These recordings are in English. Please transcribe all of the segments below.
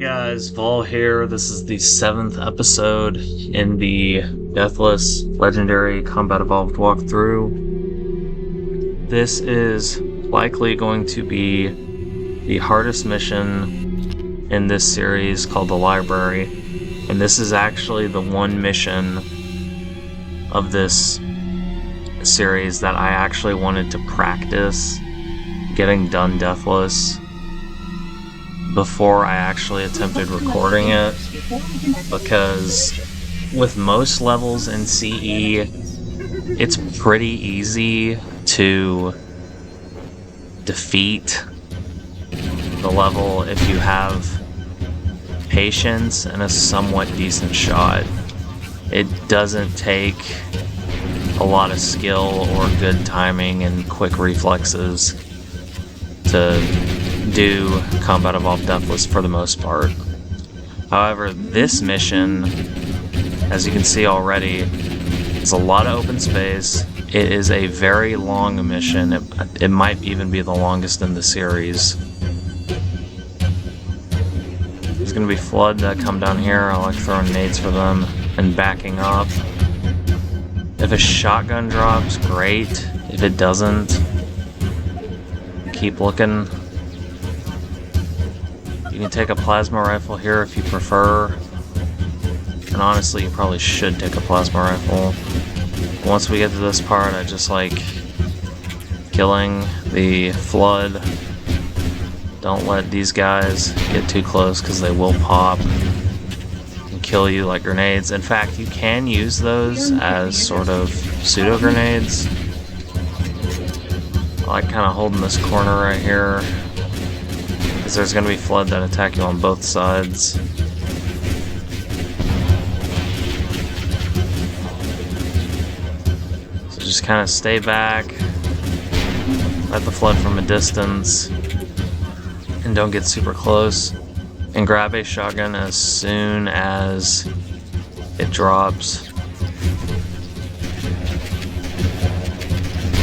Guys, Vol here. This is the 7th episode in the Deathless Legendary Combat Evolved walkthrough. This is likely going to be the hardest mission in this series called the Library, and this is actually the one mission of this series that I actually wanted to practice getting done Deathless before I actually attempted recording it, because with most levels in CE, it's pretty easy to defeat the level if you have patience and a somewhat decent shot. It doesn't take a lot of skill or good timing and quick reflexes to do Combat Evolved Deathless for the most part. However, this mission, as you can see already, is a lot of open space. It is a very long mission. It might even be the longest in the series. There's going to be Flood that come down here. I like throwing nades for them and backing up. If a shotgun drops, great. If it doesn't, keep looking. You can take a plasma rifle here if you prefer. And honestly, you probably should take a plasma rifle. Once we get to this part, I just like killing the Flood. Don't let these guys get too close because they will pop and kill you like grenades. In fact, you can use those as sort of pseudo grenades. I like kind of holding this corner right here, because there's going to be Flood that attack you on both sides. So just kind of stay back, let the Flood from a distance, and don't get super close. And grab a shotgun as soon as it drops.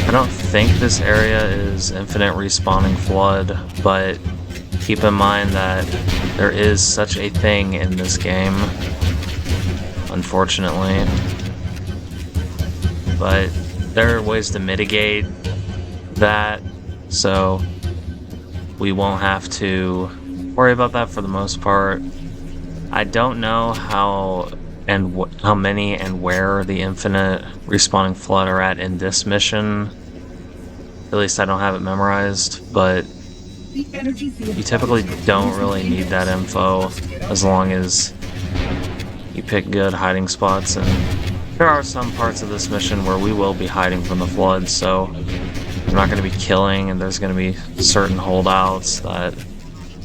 I don't think this area is infinite respawning Flood, but keep in mind that there is such a thing in this game, unfortunately. But there are ways to mitigate that, so we won't have to worry about that for the most part. I don't know how many and where the infinite respawning Flood are at in this mission. At least I don't have it memorized, but you typically don't really need that info as long as you pick good hiding spots. And there are some parts of this mission where we will be hiding from the Flood, so I'm not going to be killing, and there's going to be certain holdouts that,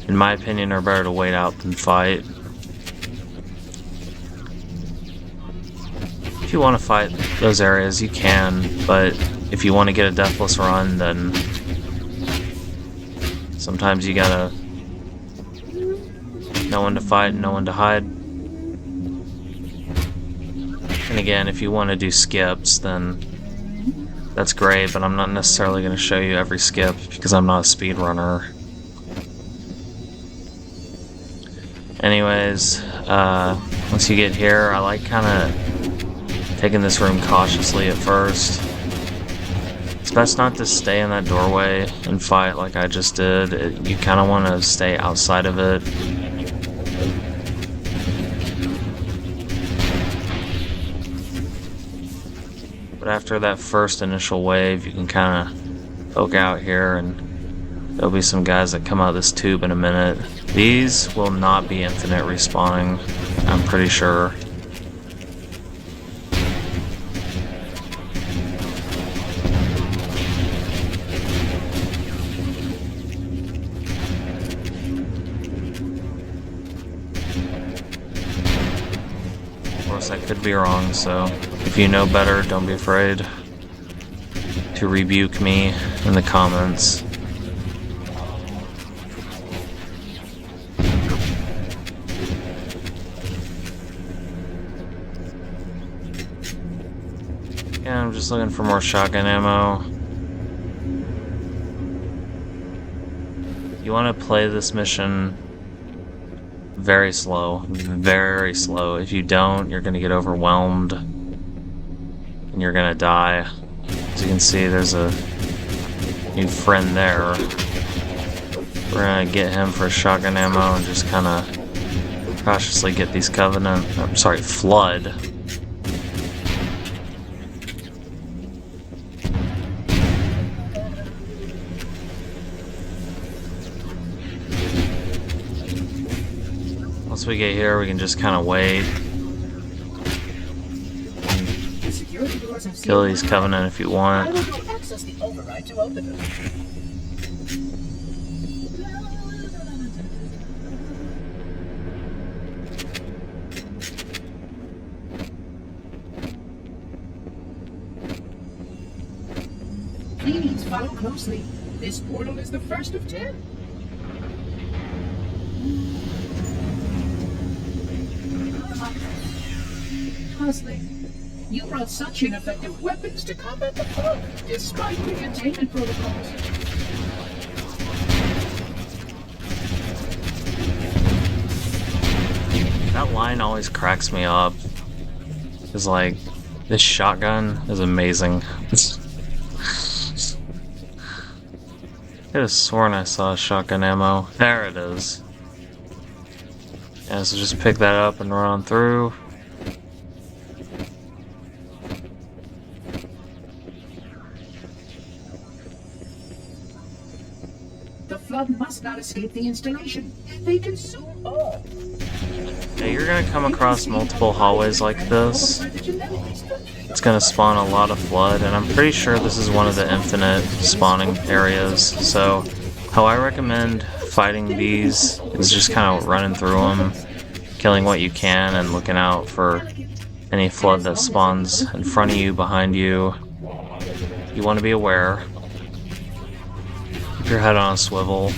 in my opinion, are better to wait out than fight. If you want to fight those areas, you can, but if you want to get a Deathless run, then sometimes you gotta know when to fight and know when to hide. And again, if you want to do skips, then that's great, but I'm not necessarily going to show you every skip because I'm not a speedrunner. Anyways, once you get here, I like kind of taking this room cautiously at first. It's best not to stay in that doorway and fight like I just did. You kind of want to stay outside of it. But after that first initial wave, you can kind of poke out here, and there'll be some guys that come out of this tube in a minute. These will not be infinite respawning, I'm pretty sure. Of course, I could be wrong, so if you know better, don't be afraid to rebuke me in the comments. Yeah, I'm just looking for more shotgun ammo. You want to play this mission very slow. Very slow. If you don't, you're gonna get overwhelmed. And you're gonna die. As you can see, there's a new friend there. We're gonna get him for shotgun ammo and just kinda cautiously get these Flood. Once we get here, we can just kind of wait. Kill these Covenant if you want. Please follow closely. This portal is the first of 10. Husley, you brought such ineffective weapons to combat the Flood, despite the containment protocols. That line always cracks me up. It's like, this shotgun is amazing. I could have sworn I saw shotgun ammo. There it is. Yeah, so just pick that up and run on through. The Flood must not escape the installation. They consume all. Yeah, you're gonna come across multiple hallways like this. It's gonna spawn a lot of Flood, and I'm pretty sure this is one of the infinite spawning areas. So, how I recommend fighting these is just kind of running through them, killing what you can, and looking out for any Flood that spawns in front of you, behind you. You want to be aware. Keep your head on a swivel.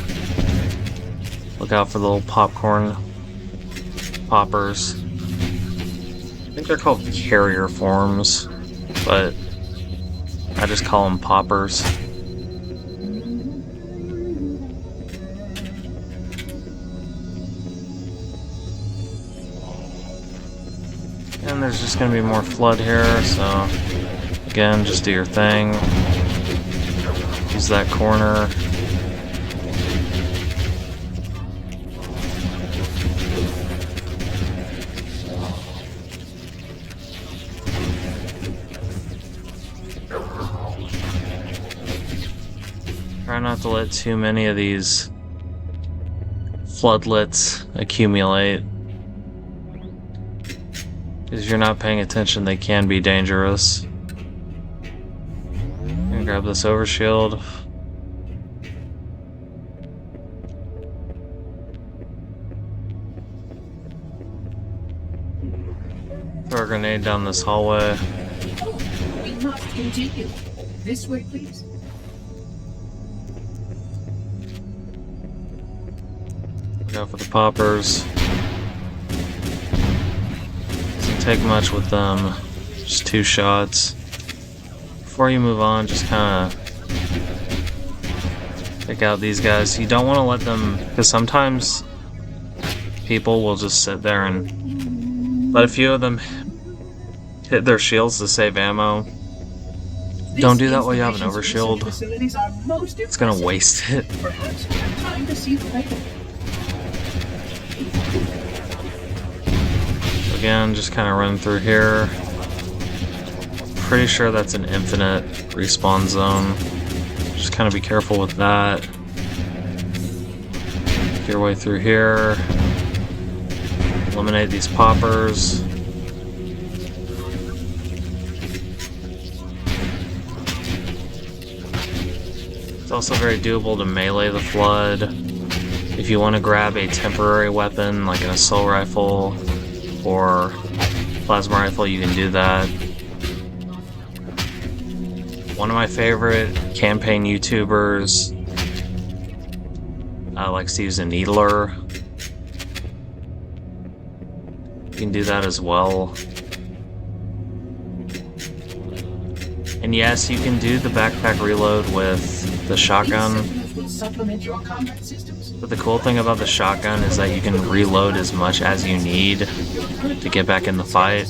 Look out for the little popcorn poppers. I think they're called carrier forms, but I just call them poppers. And there's just gonna be more Flood here, so again, just do your thing. Use that corner. Try not to let too many of these floodlets accumulate. Because if you're not paying attention, they can be dangerous. I'm gonna grab this overshield. Throw a grenade down this hallway. We must continue. This way, please. Look out for the poppers. Doesn't take much with them. Just 2 shots. Before you move on, just kind of pick out these guys. You don't want to let them, because sometimes people will just sit there and let a few of them hit their shields to save ammo. Don't do that while you have an overshield. It's gonna waste it. Again, just kind of run through here. Pretty sure that's an infinite respawn zone. Just kind of be careful with that. Make your way through here. Eliminate these poppers. It's also very doable to melee the Flood. If you want to grab a temporary weapon like an assault rifle or plasma rifle, you can do that. One of my favorite campaign YouTubers likes to use a needler. You can do that as well. And yes, you can do the backpack reload with the shotgun. Will supplement your combat systems. But the cool thing about the shotgun is that you can reload as much as you need to get back in the fight.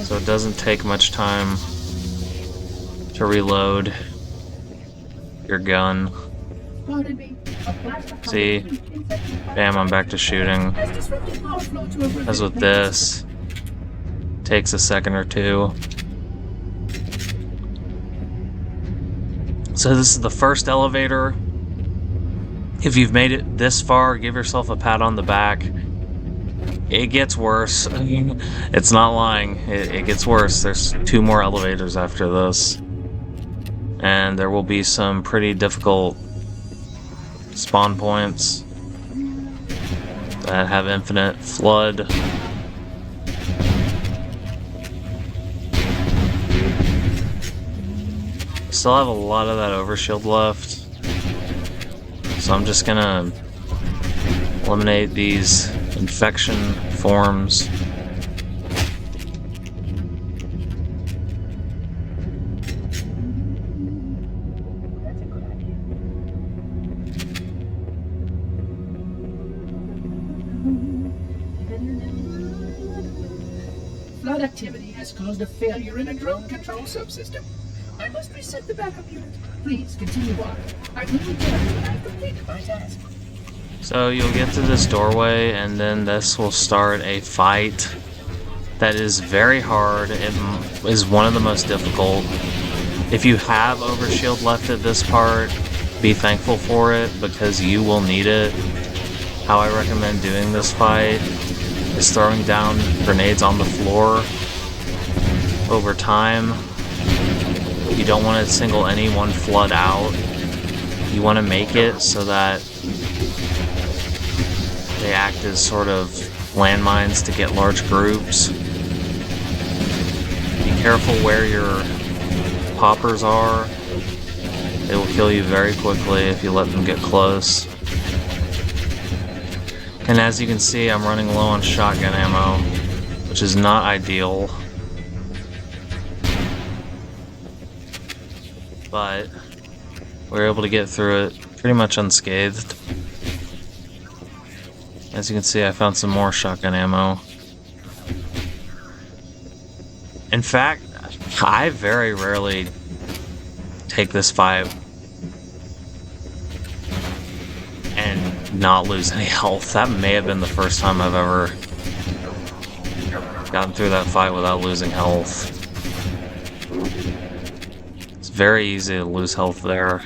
So it doesn't take much time to reload your gun. See? Bam, I'm back to shooting. As with this, takes a second or two. So this is the first elevator. If you've made it this far, give yourself a pat on the back. It gets worse. It's not lying. It gets worse. There's 2 more elevators after this. And there will be some pretty difficult spawn points that have infinite flood. Still have a lot of that overshield left. So I'm just gonna eliminate these infection forms. Flood activity has caused a failure in a drone control subsystem. I must reset the backup unit. Please continue on. I will return when I've completed my task. So you'll get to this doorway, and then this will start a fight that is very hard. It is one of the most difficult. If you have overshield left at this part, be thankful for it, because you will need it. How I recommend doing this fight is throwing down grenades on the floor over time. You don't want to single any one flood out. You want to make it so that they act as sort of landmines to get large groups. Be careful where your poppers are. They will kill you very quickly if you let them get close. And as you can see, I'm running low on shotgun ammo, which is not ideal. But we were able to get through it pretty much unscathed. As you can see, I found some more shotgun ammo. In fact, I very rarely take this fight and not lose any health. That may have been the first time I've ever gotten through that fight without losing health. It's very easy to lose health there.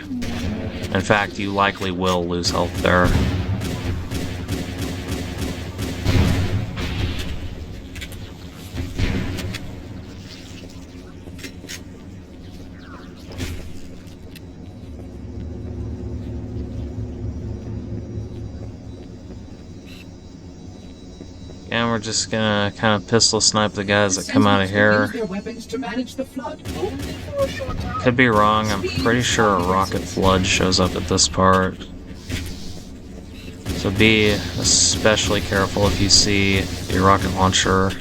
In fact, you likely will lose health there. And we're just gonna kind of pistol snipe the guys that come out of here. Could be wrong, I'm pretty sure a rocket flood shows up at this part. So be especially careful if you see a rocket launcher.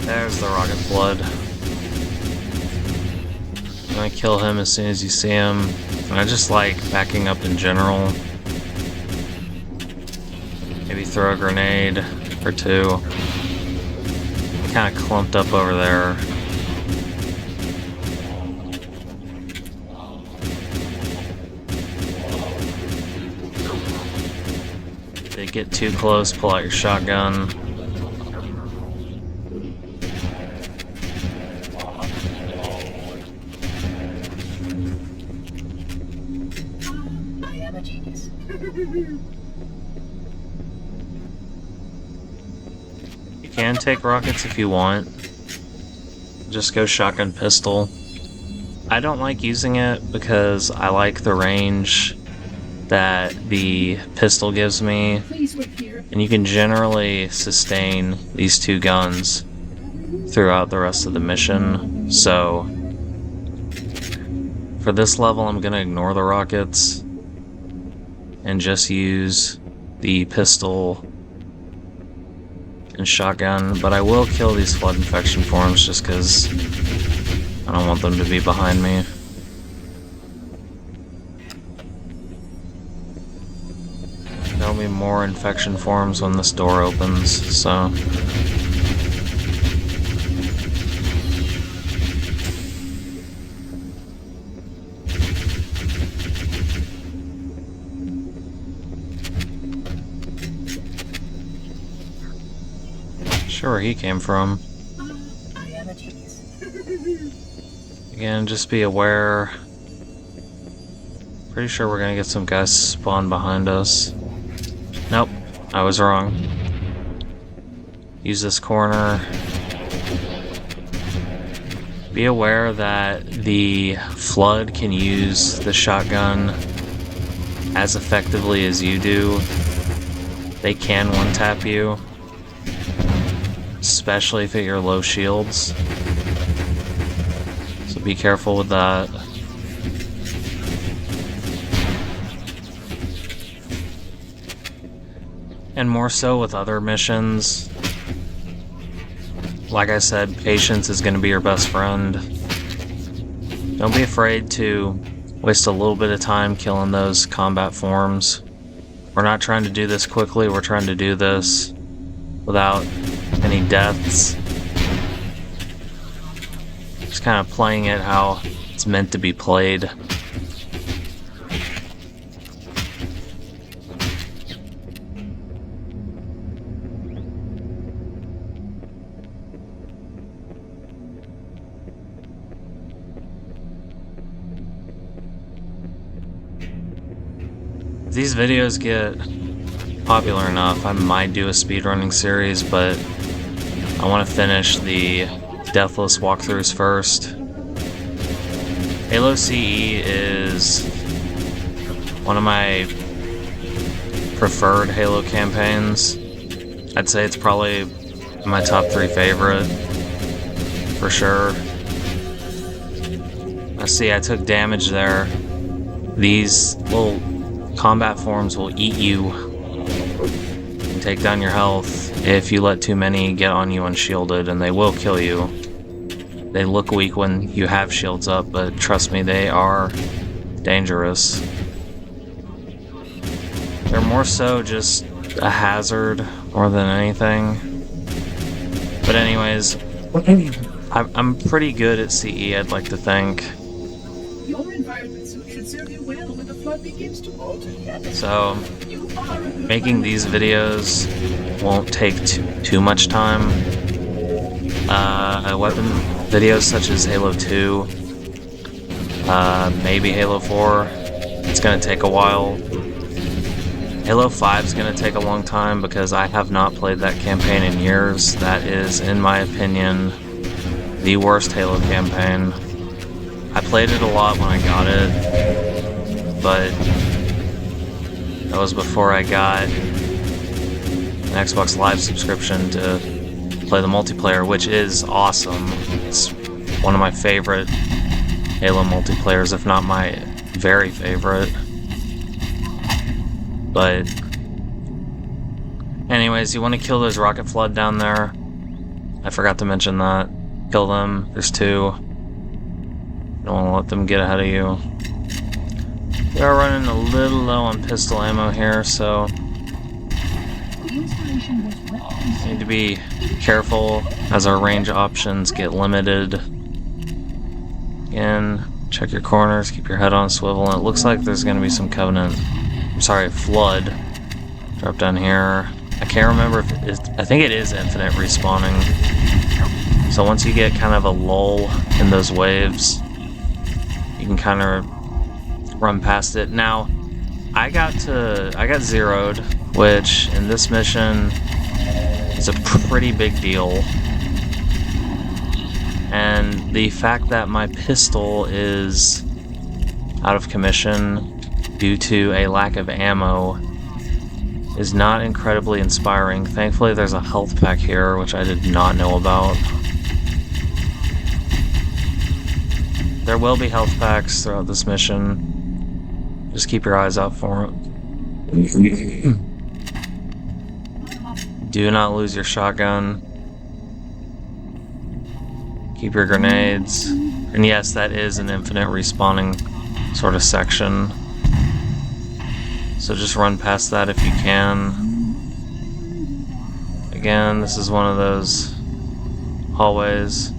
There's the rocket flood. I'm gonna kill him as soon as you see him. And I just like backing up in general. Maybe throw a grenade or two. Kind of clumped up over there. If they get too close, pull out your shotgun. You can take rockets if you want. Just go shotgun pistol. I don't like using it because I like the range that the pistol gives me. Please wait here. And you can generally sustain these 2 guns throughout the rest of the mission. So for this level, I'm gonna ignore the rockets and just use the pistol and shotgun, but I will kill these flood infection forms just because I don't want them to be behind me. There'll be more infection forms when this door opens, so... Sure where he came from. I am a genius. Again, just be aware. Pretty sure we're gonna get some guys spawn behind us. Nope, I was wrong. Use this corner. Be aware that the flood can use the shotgun as effectively as you do. They can one-tap you, especially if you're low shields. So be careful with that. And more so with other missions. Like I said, patience is going to be your best friend. Don't be afraid to waste a little bit of time killing those combat forms. We're not trying to do this quickly, we're trying to do this without any deaths. Just kind of playing it how it's meant to be played. If these videos get popular enough, I might do a speedrunning series, but I want to finish the Deathless walkthroughs first. Halo CE is one of my preferred Halo campaigns. I'd say it's probably my top 3 favorite, for sure. Let's see, I took damage there. These little combat forms will eat you and take down your health if you let too many get on you unshielded, and they will kill you. They look weak when you have shields up, but trust me, they are dangerous. They're more so just a hazard more than anything. But anyways, I'm pretty good at CE, I'd like to think. Your environment suit should serve you well when the flood begins to alter the atmosphere. So, You are a good making these videos won't take too much time. Weapon videos such as Halo 2, maybe Halo 4, it's gonna take a while. Halo 5 is gonna take a long time because I have not played that campaign in years. That is, in my opinion, the worst Halo campaign. I played it a lot when I got it, but that was before I got an Xbox Live subscription to play the multiplayer, which is awesome. It's one of my favorite Halo multiplayers, if not my very favorite. But anyways, you want to kill those rocket flood down there. I forgot to mention that. Kill them. There's 2. Don't want to let them get ahead of you. We are running a little low on pistol ammo here, so need to be careful as our range options get limited. Again, check your corners, keep your head on a swivel, and it looks like there's going to be some flood drop down here. I can't remember if I think it is infinite respawning. So once you get kind of a lull in those waves, you can kind of run past it. Now, I got zeroed, which in this mission is a pretty big deal. And the fact that my pistol is out of commission due to a lack of ammo is not incredibly inspiring. Thankfully, there's a health pack here, which I did not know about. There will be health packs throughout this mission. Just keep your eyes out for it. Do not lose your shotgun. Keep your grenades. And yes, that is an infinite respawning sort of section. So just run past that if you can. Again, this is one of those hallways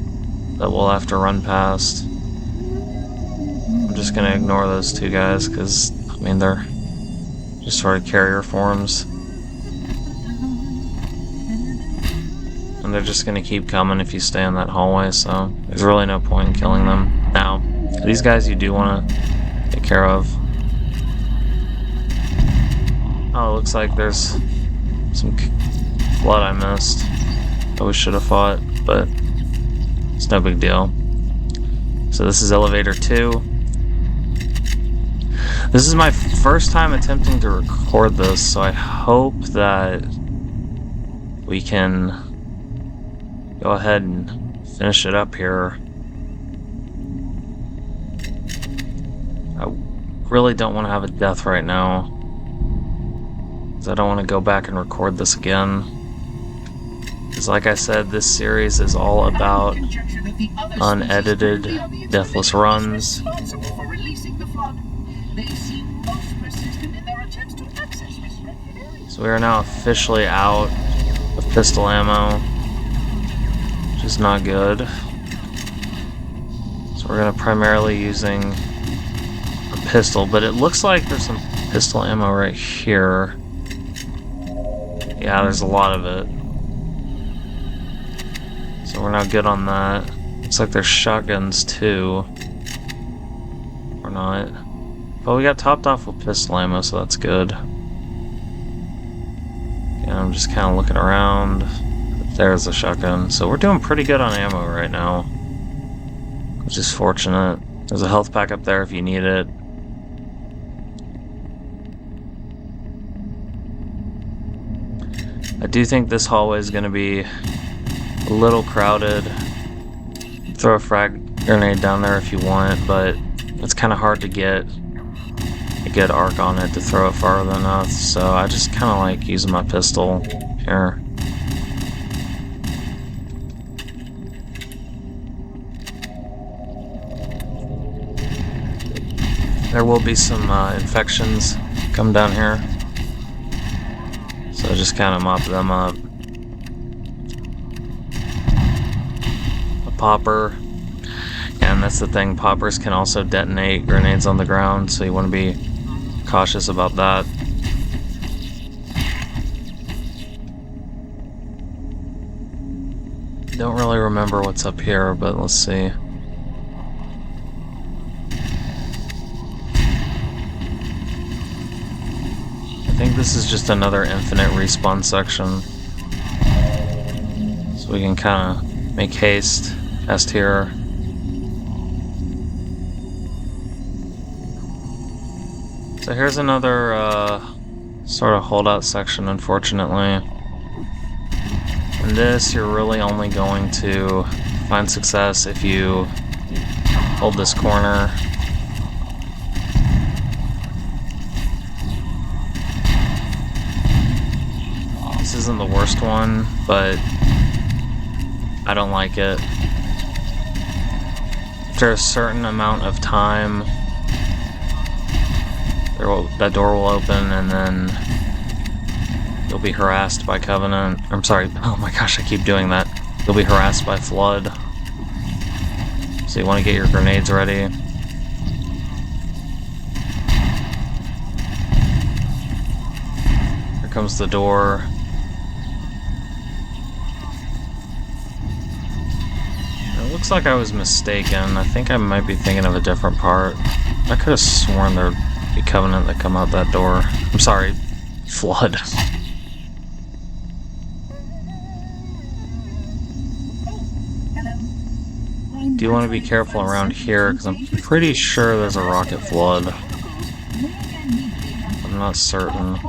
that we'll have to run past. I'm just gonna ignore those two guys because, I mean, they're just sort of carrier forms. And they're just gonna keep coming if you stay in that hallway, so there's really no point in killing them. Now, these guys you do want to take care of. Oh, it looks like there's some blood I missed that we should have fought, but it's no big deal. So this is elevator 2. This is my first time attempting to record this, so I hope that we can go ahead and finish it up here. I really don't want to have a death right now, because I don't want to go back and record this again. Because like I said, this series is all about unedited, deathless runs. So we are now officially out of pistol ammo, which is not good. So we're going to primarily using a pistol, but it looks like there's some pistol ammo right here. Yeah, there's a lot of it. So we're not good on that. Looks like there's shotguns too. Or not. But we got topped off with pistol ammo, so that's good. Yeah, I'm just kind of looking around. There's a shotgun. So we're doing pretty good on ammo right now, which is fortunate. There's a health pack up there if you need it. I do think this hallway is going to be a little crowded. Throw a frag grenade down there if you want, but it's kind of hard to get a good arc on it to throw it farther enough, so I just kind of like using my pistol here. There will be some infections come down here, so just kind of mop them up. A popper, and that's the thing, poppers can also detonate grenades on the ground, so you want to be cautious about that. Don't really remember what's up here, but let's see. I think this is just another infinite respawn section, so we can kind of make haste past here. So here's another sort of holdout section, unfortunately. In this, you're really only going to find success if you hold this corner. This isn't the worst one, but I don't like it. After a certain amount of time, that door will open, and then you'll be harassed by Covenant. I'm sorry, oh my gosh, I keep doing that. You'll be harassed by Flood. So you want to get your grenades ready. Here comes the door. It looks like I was mistaken. I think I might be thinking of a different part. I could have sworn there'd be Covenant that come out that door. I'm sorry, Flood. Do you want to be careful around here, because I'm pretty sure there's a rocket flood. I'm not certain.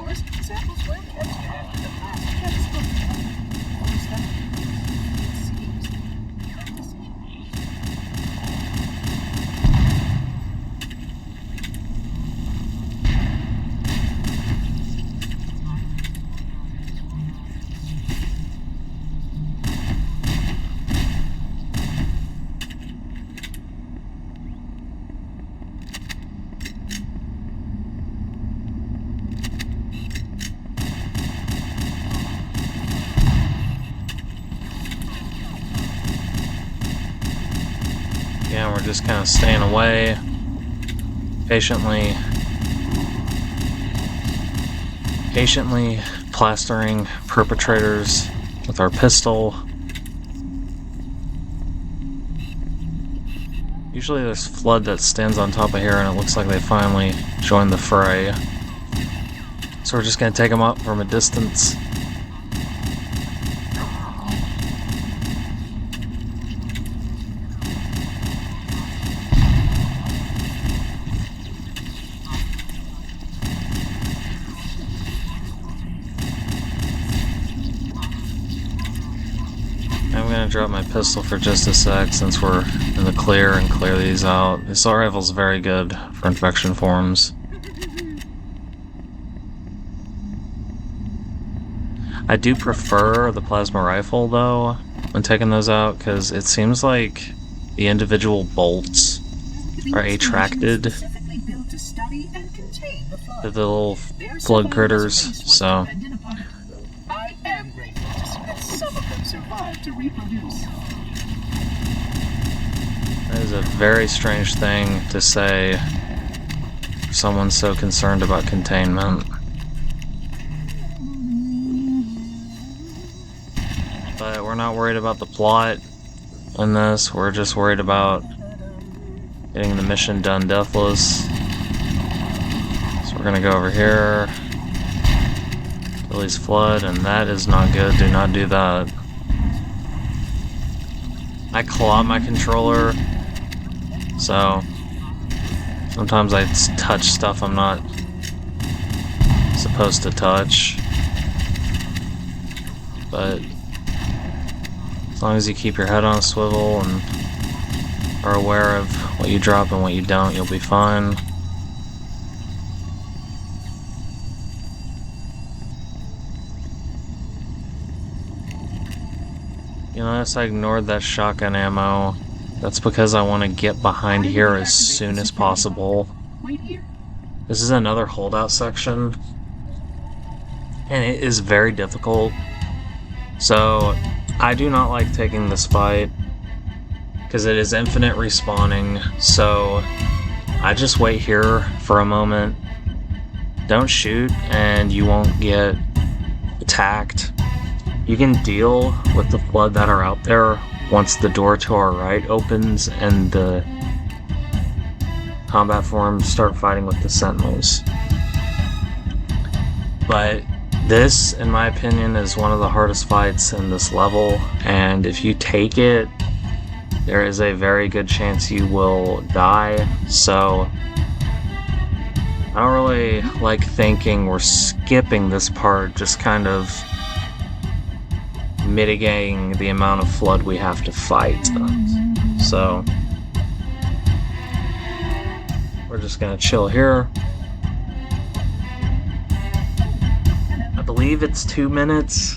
we're just kind of staying away, patiently plastering perpetrators with our pistol. Usually there's Flood that stands on top of here, and it looks like they finally joined the fray. So we're just gonna take them up from a distance. I'm gonna drop my pistol for just a sec since we're in the clear and clear these out. The assault rifle's very good for infection forms. I do prefer the plasma rifle though when taking those out, because it seems like the individual bolts are attracted to the little flood critters, so I am grateful to see that some of them survived to reproduce. that is a very strange thing to say for someone so concerned about containment. But we're not worried about the plot in this, we're just worried about getting the mission done deathless. So we're gonna go over here, kill these Flood, and that is not good, do not do that. I claw my controller, so sometimes I touch stuff I'm not supposed to touch. But as long as you keep your head on a swivel and are aware of what you drop and what you don't, you'll be fine. You notice I ignored that shotgun ammo. That's because I want to get behind here as soon as possible. Wait here. This is another holdout section, and it is very difficult. So I do not like taking this fight because it is infinite respawning, so I just wait here for a moment. Don't shoot and you won't get attacked. You can deal with the Flood that are out there once the door to our right opens and the combat forms start fighting with the Sentinels. But this, in my opinion, is one of the hardest fights in this level, and if you take it, there is a very good chance you will die, so I don't really like thinking we're skipping this part, just kind of mitigating the amount of Flood we have to fight. So we're just gonna chill here. I believe it's 2 minutes.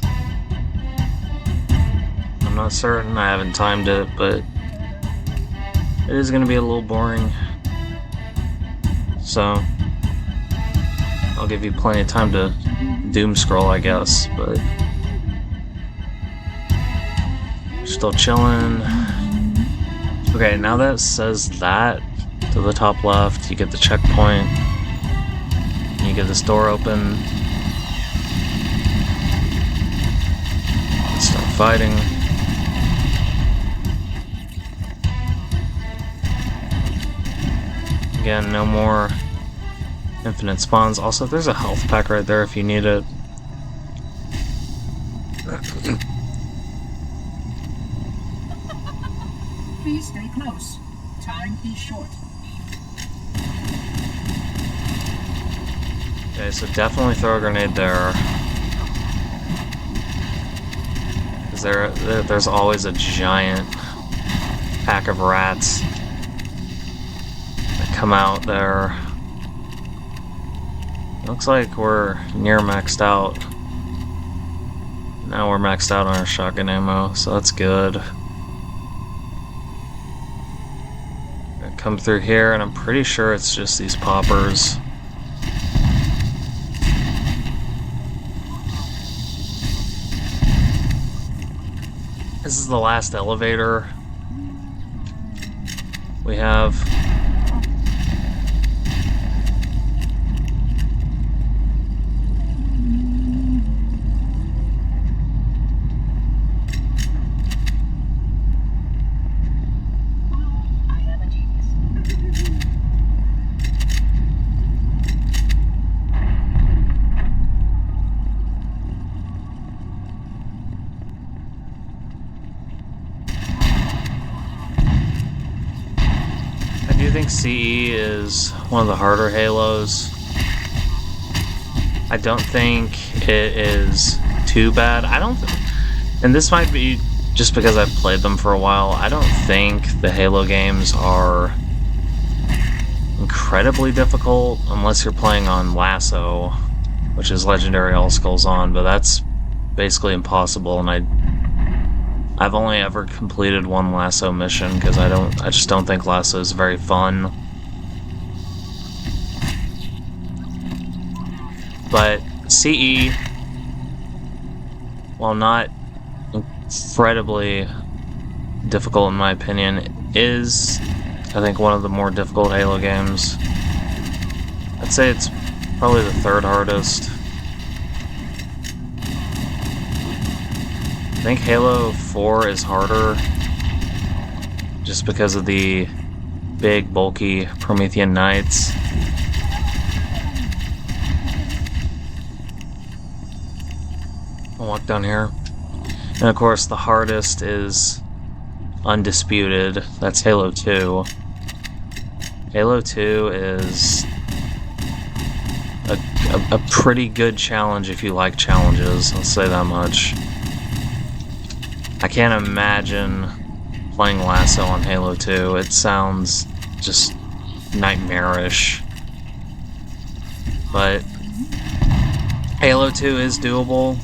I'm not certain, I haven't timed it, but it is gonna be a little boring. So I'll give you plenty of time to doom scroll, I guess, but we're still chilling. Okay, now that it says that to the top left, you get the checkpoint, and you get this door open. Let's start fighting. Again, no more infinite spawns. Also, there's a health pack right there if you need it. Please stay close. Time is short. Okay, so definitely throw a grenade there. Because there's always a giant pack of rats that come out there. Looks like we're near maxed out. Now we're maxed out on our shotgun ammo, so that's good. Gonna come through here, and I'm pretty sure it's just these poppers. This is the last elevator. we have. I am a genius. I do think CE is one of the harder Halos. I don't think it is too bad. I don't, and this might be just because I've played them for a while. I don't think the Halo games are incredibly difficult unless you're playing on Lasso, which is Legendary All Skulls on, but that's basically impossible, and I've only ever completed one Lasso mission because I just don't think Lasso is very fun. But CE, while not incredibly difficult in my opinion, is, I think, one of the more difficult Halo games. I'd say it's probably the third hardest. I think Halo 4 is harder just because of the big, bulky Promethean Knights. I'll walk down here. And of course, the hardest is undisputed. That's Halo 2. Halo 2 is a pretty good challenge if you like challenges, I'll say that much. I can't imagine playing Lasso on Halo 2. It sounds just nightmarish. But Halo 2 is doable.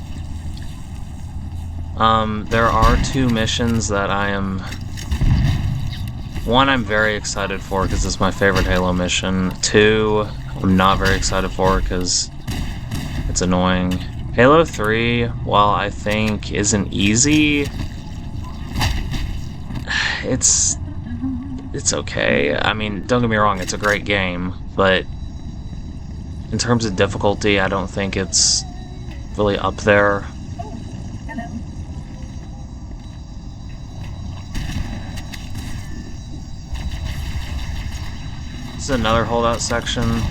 There are two missions that one I'm very excited for because it's my favorite Halo mission. Two, I'm not very excited for because it's annoying. Halo 3, while I think isn't easy, it's okay. I mean, don't get me wrong, it's a great game, but in terms of difficulty, I don't think it's really up there. This is another holdout section.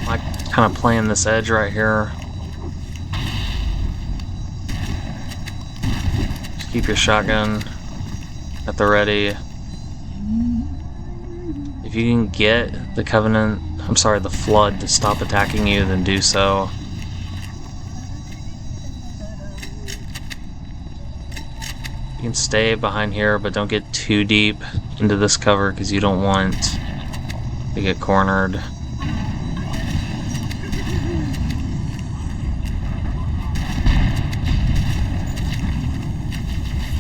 Like, kind of playing this edge right here. Just keep your shotgun at the ready. If you can get the the Flood to stop attacking you, then do so. You can stay behind here, but don't get too deep into this cover because you don't want to get cornered.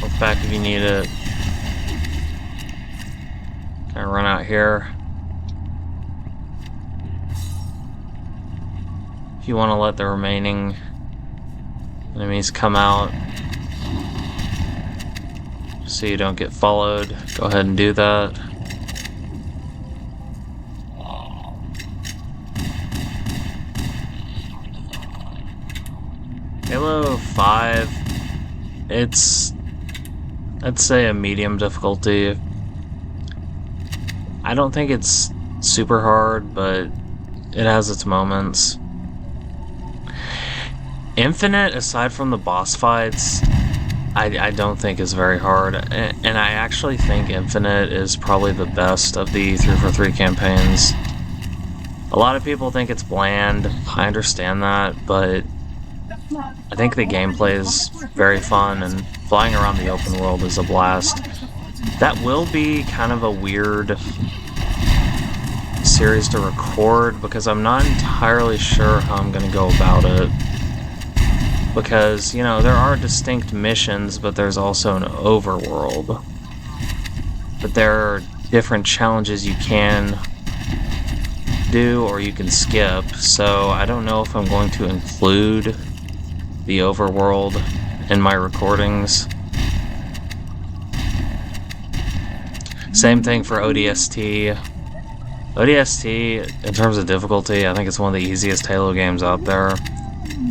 Look back if you need it. Kind of run out here. If you want to let the remaining enemies come out so you don't get followed, go ahead and do that. Halo 5, it's, I'd say, a medium difficulty. I don't think it's super hard, but it has its moments. Infinite, aside from the boss fights, I don't think is very hard, and I actually think Infinite is probably the best of the 343 campaigns. A lot of people think it's bland, I understand that, but I think the gameplay is very fun, and flying around the open world is a blast. That will be kind of a weird series to record, because I'm not entirely sure how I'm going to go about it. Because, you know, there are distinct missions, but there's also an overworld. But there are different challenges you can do or you can skip, so I don't know if I'm going to include the overworld in my recordings. Same thing for ODST. ODST, in terms of difficulty, I think it's one of the easiest Halo games out there.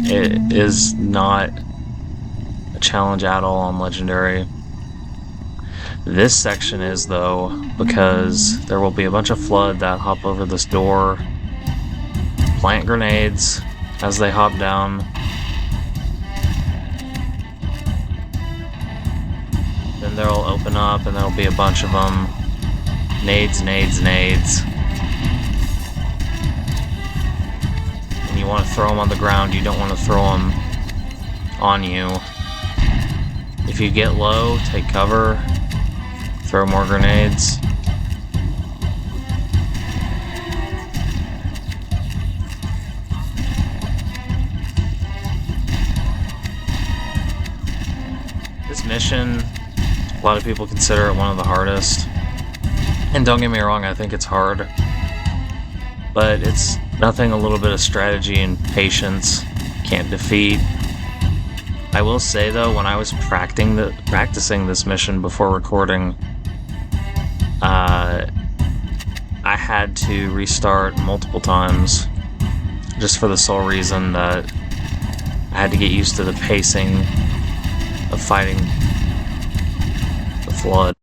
It is not a challenge at all on Legendary. This section is, though, because there will be a bunch of Flood that hop over this door, plant grenades as they hop down. Then they'll open up and there'll be a bunch of them. Nades, nades, nades. And you want to throw them on the ground, you don't want to throw them on you. If you get low, take cover, throw more grenades. This mission, a lot of people consider it one of the hardest. And don't get me wrong, I think it's hard. But it's nothing a little bit of strategy and patience can't defeat. I will say though, when I was practicing this mission before recording, I had to restart multiple times, just for the sole reason that I had to get used to the pacing of fighting the Flood.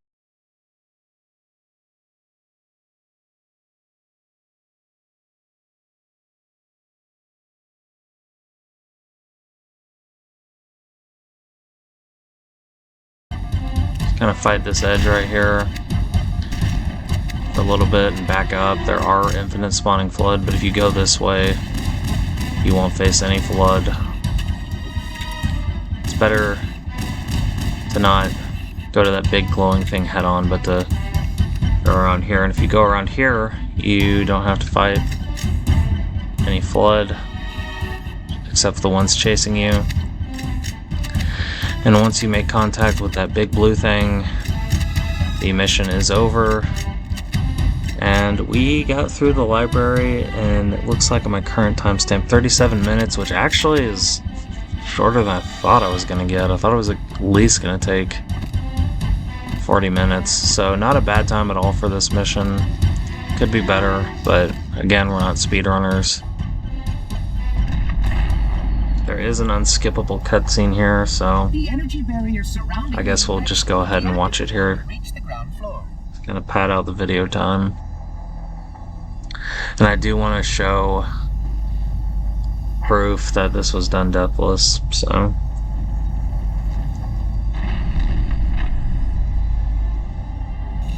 Just kind of fight this edge right here for a little bit and back up. There are infinite spawning Flood, but if you go this way, you won't face any Flood. It's better to not go to that big glowing thing head on, but to go around here. And if you go around here, you don't have to fight any Flood, except for the ones chasing you. And once you make contact with that big blue thing, the mission is over. And we got through the library, and it looks like on my current timestamp, 37 minutes, which actually is shorter than I thought I was going to get. I thought it was at least going to take 40 minutes, so not a bad time at all for this mission. Could be better, but again, we're not speedrunners. There is an unskippable cutscene here, so I guess we'll just go ahead and watch it here. It's gonna pad out the video time. And I do want to show proof that this was done deathless, so.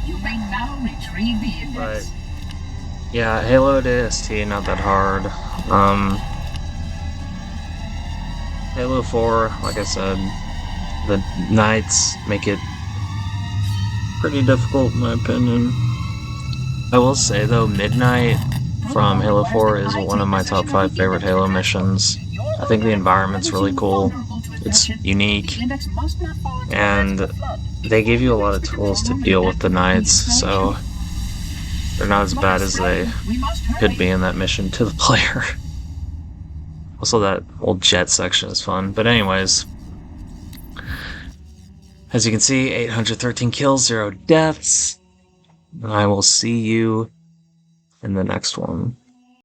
You may now retrieve the index. But yeah, Halo ODST, not that hard. Halo 4, like I said, the nights make it pretty difficult in my opinion. I will say though, Midnight from Halo 4 is one of my top 5 favorite Halo missions. I think the environment's really cool, it's unique, and they give you a lot of tools to deal with the nights, so they're not as bad as they could be in that mission to the player. Also, that old jet section is fun. But anyways, as you can see, 813 kills, 0 deaths. And I will see you in the next one.